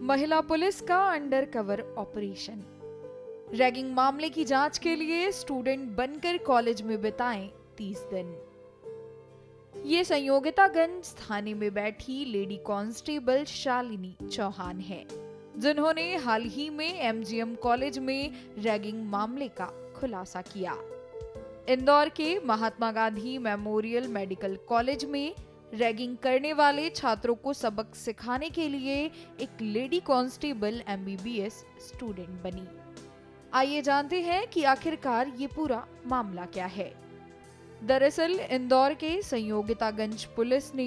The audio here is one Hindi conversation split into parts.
महिला पुलिस का अंडरकवर ऑपरेशन। रैगिंग मामले की जांच के लिए स्टूडेंट बनकर कॉलेज में बिताएं 30 दिन। ये संयोगितागंज थाने में बैठी लेडी कांस्टेबल शालिनी चौहान है, जिन्होंने हाल ही में एमजीएम कॉलेज में रैगिंग मामले का खुलासा किया। इंदौर के Mahatma Gandhi memorial medical college में रैगिंग करने वाले छात्रों को सबक सिखाने के लिए एक लेडी कांस्टेबल एमबीबीएस स्टूडेंट बनी। आइए जानते हैं कि आखिरकार ये पूरा मामला क्या है। दरअसल इंदौर के संयोगितागंज पुलिस ने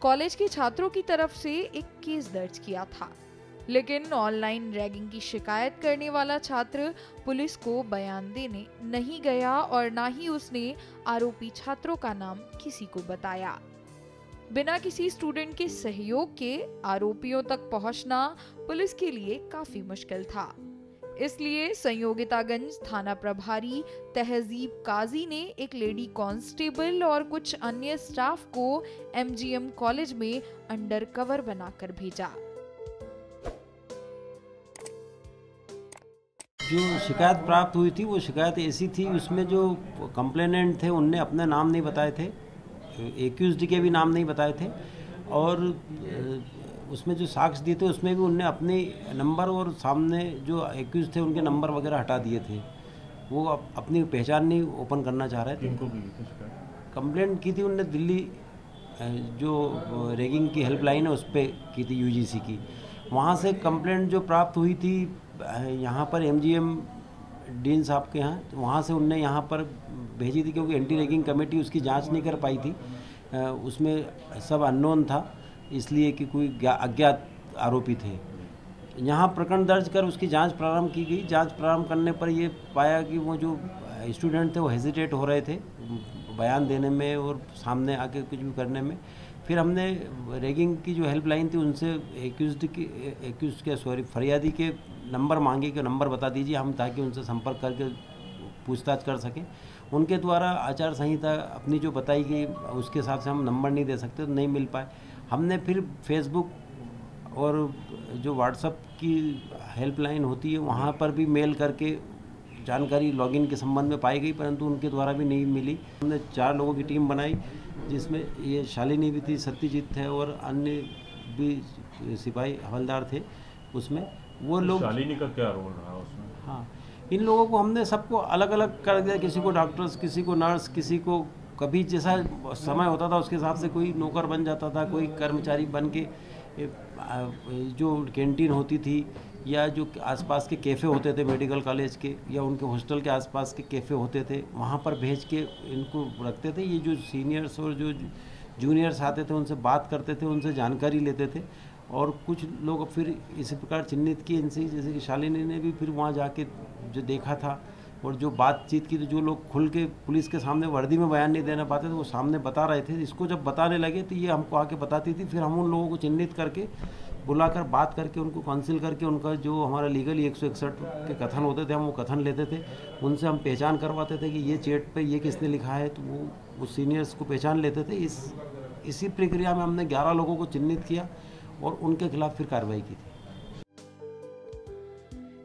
कॉलेज के छात्रों की तरफ से एक केस दर्ज किया था, लेकिन ऑनलाइन रैगिंग की शिकायत करने वाला छात्र पुलिस को बयान देने नहीं गया और ना ही उसने आरोपी छात्रों का नाम किसी को बताया। बिना किसी स्टूडेंट के सहयोग के आरोपियों तक पहुंचना पुलिस के लिए काफी मुश्किल था। इसलिए संयोगितागंज थाना प्रभारी तहजीब काजी ने एक लेडी कांस्टेबल और कुछ अन्य स्टाफ को एमजीएम कॉलेज में अंडरकवर बनाकर भेजा। जो शिकायत प्राप्त हुई थी वो शिकायत ऐसी थी, उसमें जो कंप्लेनेंट थे उनने अपने नाम नहीं बताए थे, एक्यूज्ड के भी नाम नहीं बताए थे, और उसमें जो साक्ष्य दिए थे उसमें भी उनने अपने नंबर और सामने जो एक्यूज थे उनके नंबर वगैरह हटा दिए थे। वो अपनी पहचान नहीं ओपन करना चाह रहे थे। कंप्लेंट की थी उनने दिल्ली जो रैगिंग की हेल्पलाइन है उस पर की थी, यूजीसी की। वहाँ से कंप्लेंट जो प्राप्त हुई थी यहाँ पर एमजीएम डीन साहब के यहाँ, वहाँ से उनने यहाँ पर भेजी थी, क्योंकि एंटी रैगिंग कमेटी उसकी जांच नहीं कर पाई थी। उसमें सब अननोन था, इसलिए कि कोई अज्ञात आरोपी थे। यहाँ प्रकरण दर्ज कर उसकी जांच प्रारंभ की गई। जांच प्रारंभ करने पर ये पाया कि वो जो स्टूडेंट थे वो हेजिटेट हो रहे थे बयान देने में और सामने आके कुछ भी करने में। फिर हमने रैगिंग की जो हेल्पलाइन थी उनसे फरियादी के नंबर मांगे कि नंबर बता दीजिए हम, ताकि उनसे संपर्क करके पूछताछ कर सकें। उनके द्वारा आचार संहिता अपनी जो बताई गई उसके हिसाब से हम नंबर नहीं दे सकते, तो नहीं मिल पाए। हमने फिर फेसबुक और जो व्हाट्सएप की हेल्पलाइन होती है वहाँ पर भी मेल करके जानकारी लॉगिन के संबंध में पाई गई, परंतु उनके द्वारा भी नहीं मिली। हमने 4 लोगों की टीम बनाई, जिसमें ये शालिनी भी थी, सत्यजीत थे और अन्य भी सिपाही हवलदार थे उसमें। वो लोग, शालिनी का क्या रोल रहा उसमें? हाँ, इन लोगों को हमने सबको अलग अलग कर दिया, किसी को डॉक्टर्स, किसी को नर्स, किसी को कभी जैसा समय होता था उसके हिसाब से कोई नौकर बन जाता था, कोई कर्मचारी बन के जो कैंटीन होती थी या जो आसपास के कैफ़े होते थे मेडिकल कॉलेज के या उनके हॉस्टल के आसपास के कैफ़े होते थे वहाँ पर भेज के इनको रखते थे। ये जो सीनियर्स और जो जूनियर्स आते थे उनसे बात करते थे, उनसे जानकारी लेते थे, और कुछ लोग फिर इसी प्रकार चिन्हित किए इनसे, जैसे कि शालिनी ने भी फिर वहाँ जाके जो देखा था और जो बातचीत की, तो जो लोग खुल के पुलिस के सामने वर्दी में बयान नहीं देना पाते थे वो सामने बता रहे थे। इसको जब बताने लगे तो ये हमको आके बताती थी, फिर हम उन लोगों को चिन्हित करके बुलाकर बात करके उनको काउंसिल करके उनका जो हमारा लीगली 161 के कथन होते थे हम वो कथन लेते थे। उनसे हम पहचान करवाते थे कि ये चेट पे ये किसने लिखा है, तो वो उस सीनियर्स को पहचान लेते थे। इसी प्रक्रिया में हमने 11 लोगों को चिन्हित किया और उनके खिलाफ फिर कार्रवाई की थी।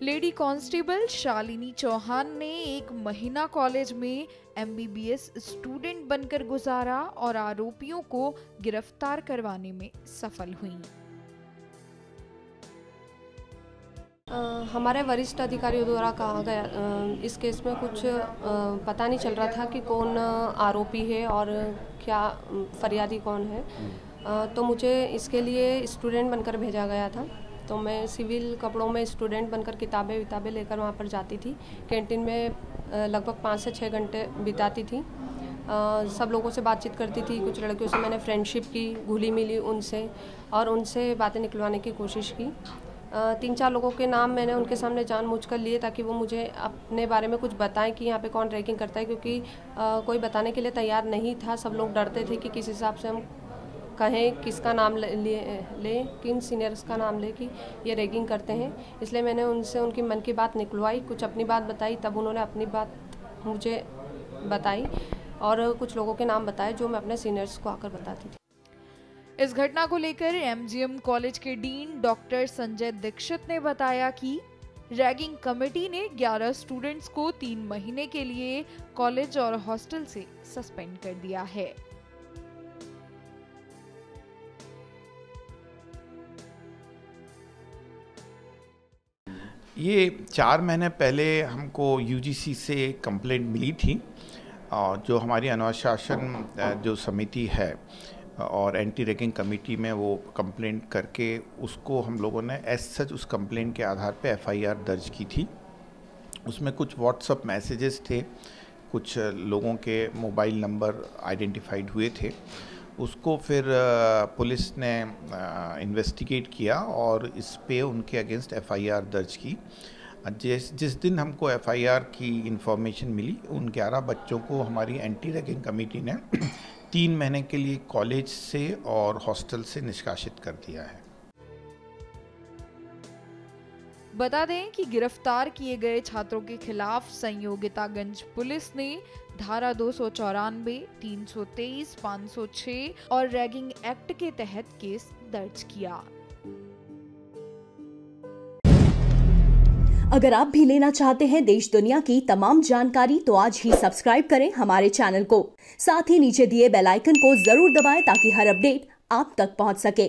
लेडी कांस्टेबल शालिनी चौहान ने 1 महीना कॉलेज में एमबीबीएस स्टूडेंट बनकर गुजारा और आरोपियों को गिरफ्तार करवाने में सफल हुई। हमारे वरिष्ठ अधिकारियों द्वारा कहा गया इस केस में कुछ पता नहीं चल रहा था कि कौन आरोपी है और क्या फरियादी कौन है, तो मुझे इसके लिए स्टूडेंट बनकर भेजा गया था। तो मैं सिविल कपड़ों में स्टूडेंट बनकर किताबें लेकर वहाँ पर जाती थी। कैंटीन में लगभग 5 से 6 घंटे बिताती थी। सब लोगों से बातचीत करती थी। कुछ लड़कियों से मैंने फ्रेंडशिप की, घुली मिली उनसे और उनसे बातें निकलवाने की कोशिश की। 3-4 लोगों के नाम मैंने उनके सामने जानबूझकर लिए ताकि वो मुझे अपने बारे में कुछ बताएं कि यहाँ पे कौन रैगिंग करता है, क्योंकि कोई बताने के लिए तैयार नहीं था। सब लोग डरते थे कि किस हिसाब से हम कहें, किसका नाम ले किन सीनियर्स का नाम ले कि ये रैगिंग करते हैं। इसलिए मैंने उनसे उनकी मन की बात निकलवाई, कुछ अपनी बात बताई, तब उन्होंने अपनी बात मुझे बताई और कुछ लोगों के नाम बताए जो मैं अपने सीनियर्स को आकर बताती थी। इस घटना को लेकर एमजीएम कॉलेज के डीन डॉक्टर संजय दीक्षित ने बताया कि रैगिंग कमेटी ने 11 स्टूडेंट्स को 3 महीने के लिए कॉलेज और हॉस्टल से सस्पेंड कर दिया है। ये 4 महीने पहले हमको यूजीसी से कंप्लेंट मिली थी और जो हमारी अनुशासन जो समिति है और एंटी रैगिंग कमेटी में वो कंप्लेंट करके उसको हम लोगों ने एज सच उस कंप्लेंट के आधार पे एफआईआर दर्ज की थी। उसमें कुछ व्हाट्सएप मैसेजेस थे, कुछ लोगों के मोबाइल नंबर आइडेंटिफाइड हुए थे। उसको फिर पुलिस ने इन्वेस्टिगेट किया और इस पे उनके अगेंस्ट एफआईआर दर्ज की। जिस दिन हमको एफआईआर की इंफॉर्मेशन मिली, उन 11 बच्चों को हमारी एंटी रैगिंग कमेटी ने 3 महीने के लिए कॉलेज से और हॉस्टल से निष्कासित कर दिया है। बता दें कि गिरफ्तार किए गए छात्रों के खिलाफ संयोगितागंज पुलिस ने धारा 294, 323, 506 और रैगिंग एक्ट के तहत केस दर्ज किया। अगर आप भी लेना चाहते हैं देश दुनिया की तमाम जानकारी तो आज ही सब्सक्राइब करें हमारे चैनल को। साथ ही नीचे दिए बेल आइकन को जरूर दबाएं ताकि हर अपडेट आप तक पहुंच सके।